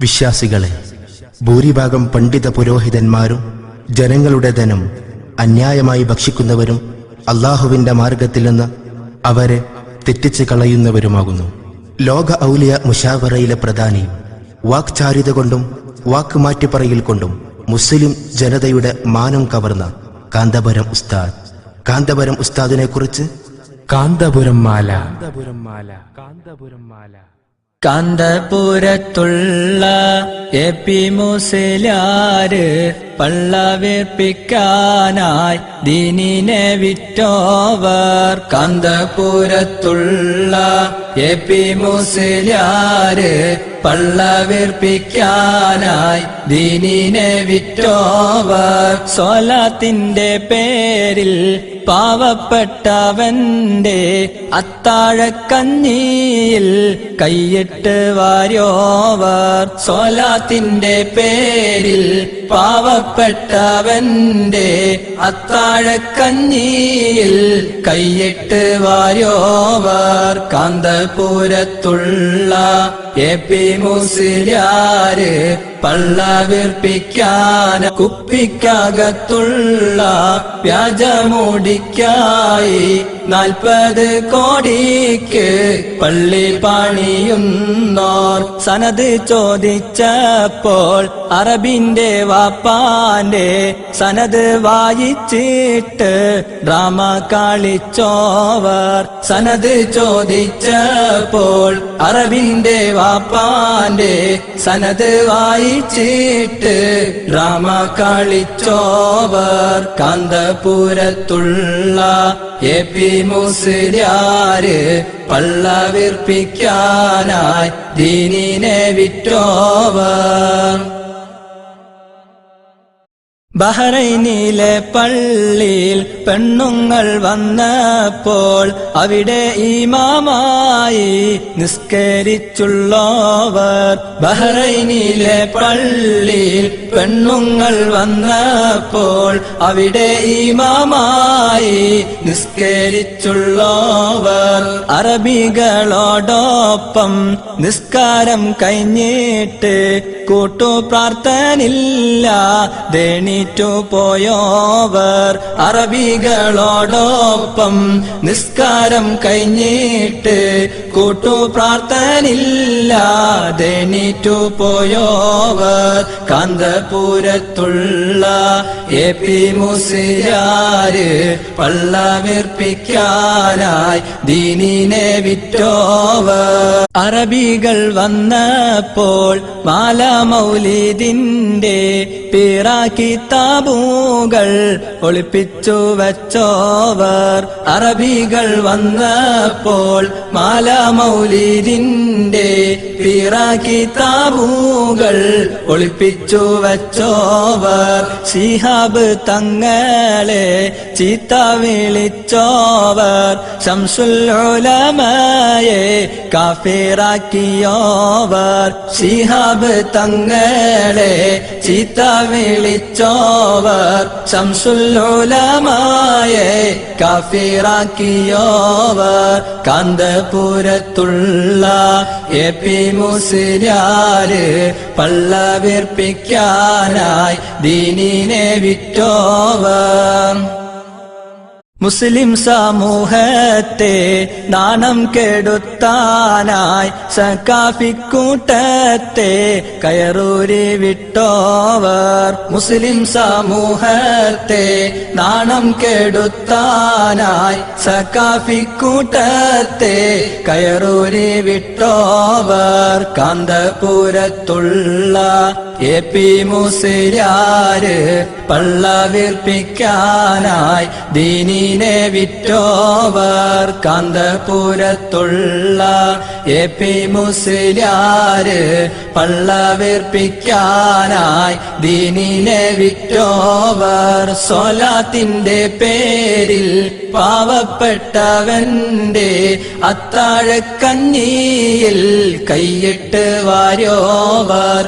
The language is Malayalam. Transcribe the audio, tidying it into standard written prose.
വിശ്വാസികളെ, ഭൂരിഭാഗം പണ്ഡിത പുരോഹിതന്മാരും ജനങ്ങളുടെ ധനം അന്യായമായി ഭക്ഷിക്കുന്നവരും അള്ളാഹുവിന്റെ മാർഗത്തിൽ നിന്ന് അവരെ തെറ്റിച്ച് കളയുന്നവരുമാകുന്നു. ലോക ഔലിയ മുശാവറയിലെ പ്രധാനി വാക്ചാരിത കൊണ്ടും വാക്ക് മാറ്റിപ്പറയിൽ കൊണ്ടും മുസ്ലിം ജനതയുടെ മാനം കവർന്ന കാന്തപുരം ഉസ്താദിനെ കുറിച്ച് കാന്തപുരം മാല. കാന്തപുരത്തുള്ള എ.പി. മുസ്ലിയാര് പള്ളവേർപ്പിക്കാനായി ദീനിനെ വിറ്റോവർ. കാന്തപുരത്തുള്ള എ.പി. മുസ്ലിയാര് പള്ളവേർപ്പിക്കാനായി ദീനിനെ വിറ്റോവർ. സ്വലാത്തിന്റെ പേരിൽ പാവപ്പെട്ടവന്റെ അത്താഴക്കഞ്ഞിയിൽ കൈയിട്ട് വാര്യോവർ. സ്വലാത്തിന്റെ പേരിൽ പാവപ്പെട്ടവന്റെ അത്താഴക്കഞ്ഞിയിൽ കൈയിട്ട് വാര്യോവർ. കാന്തപുരത്തുള്ള എ.പി. മുസ്ലിയാര് പള്ളവിർപ്പിക്കാൻ കുപ്പിക്കകത്തുള്ള വ്യാജമൂടിക്കായി 40 കോടിക്ക് പള്ളി പണിയുന്നോർ. സനത് ചോദിച്ചപ്പോൾ അറബിന്റെ വാപ്പാന്റെ സനത് വായിച്ചിട്ട് ഡ്രാമ കളിച്ചോവർ. സനത് ചോദിച്ചപ്പോൾ അറബിന്റെ വാപ്പാന്റെ സനത് വായിച്ചിട്ട് ഡ്രാമ കളിച്ചോവർ. കാന്തപുരത്തുള്ള എ.പി. മുസ്ലിയാര് പള്ളവിർപ്പിക്കാനായി ദീനിനെ വിറ്റോവർ. ബഹ്റൈനിലെ പള്ളിയിൽ പെണ്ണുങ്ങൾ വന്നപ്പോൾ അവിടെ ഇമാമായി നിസ്കരിച്ചുള്ളവർ. ബഹ്റൈനിലെ പള്ളിയിൽ പെണ്ണുങ്ങൾ വന്നപ്പോൾ അവിടെ ഇമാമായി നിസ്കരിച്ചുള്ളവർ. അറബികളോടൊപ്പം നിസ്കാരം കഴിഞ്ഞിട്ട് കൂട്ടുപ്രാർത്ഥനില്ല ദേണിറ്റു പോയോവർ. അറബികളോടൊപ്പം നിസ്കാരം കഴിഞ്ഞിട്ട് കൂട്ടുപ്രാർത്ഥനില്ല ദേണിറ്റു പോയോവർ. കാന്തപുരത്തുള്ള എ.പി. മുസ്ലിയാര് പള്ളവിർപ്പിക്കാനായി ദീനിനെ വിറ്റോവർ. അറബികൾ വന്നപ്പോൾ മാല മൗലിദിന്റെ പീറാ കിതാബുകൾ ഒളിപ്പിച്ചു വച്ചോവർ. അറബികൾ വന്നപ്പോൾ മാല മൗലിദിന്റെ പീറാ കിതാബുകൾ ഒളിപ്പിച്ചു വച്ചോവർ. ശിഹാബ് തങ്ങളെ ചീത്ത വിളിച്ചോവർ. ശംസുൽ ഉലമയെ കാഫിറാക്കിയോവർ. ശിഹാബ് തങ്ങളെ ചീത്ത വിളിച്ചോവർ. ശംസുൽ ഉലമയെ കാഫിറാക്കിയോവർ. കാന്തപുരത്തുള്ള എ.പി. മുസ്ലിയാര് പള്ളവിർപ്പിക്കാനായി ദീനിനെ വിറ്റോവർ. മുസ്ലിം സമൂഹത്തെ നാണം കെടുത്താനായി സക്കാഫിക്കൂട്ടത്തെ കയറൂരി വിട്ടോവർ. മുസ്ലിം സമൂഹത്തെ നാണം കെടുത്താനായി സക്കാഫിക്കൂട്ടത്തെ കയറൂരി വിട്ടോവർ. കാന്തപുരത്തുള്ള എ.പി. മുസ്ലിയാര് പള്ളവിർപ്പിക്കാനായി ദീനിനെ വിറ്റോവർ. കാന്തപുരത്തുള്ള എ.പി. മുസ്ലിയാര് പള്ളവിർപ്പിക്കാനായി ദീനിനെ വിറ്റോവർ. സ്വലാത്തിന്റെ പേരിൽ പാവപ്പെട്ടവന്റെ അത്താഴക്കഞ്ഞിയിൽ കൈയിട്ട് വാര്യോവർ.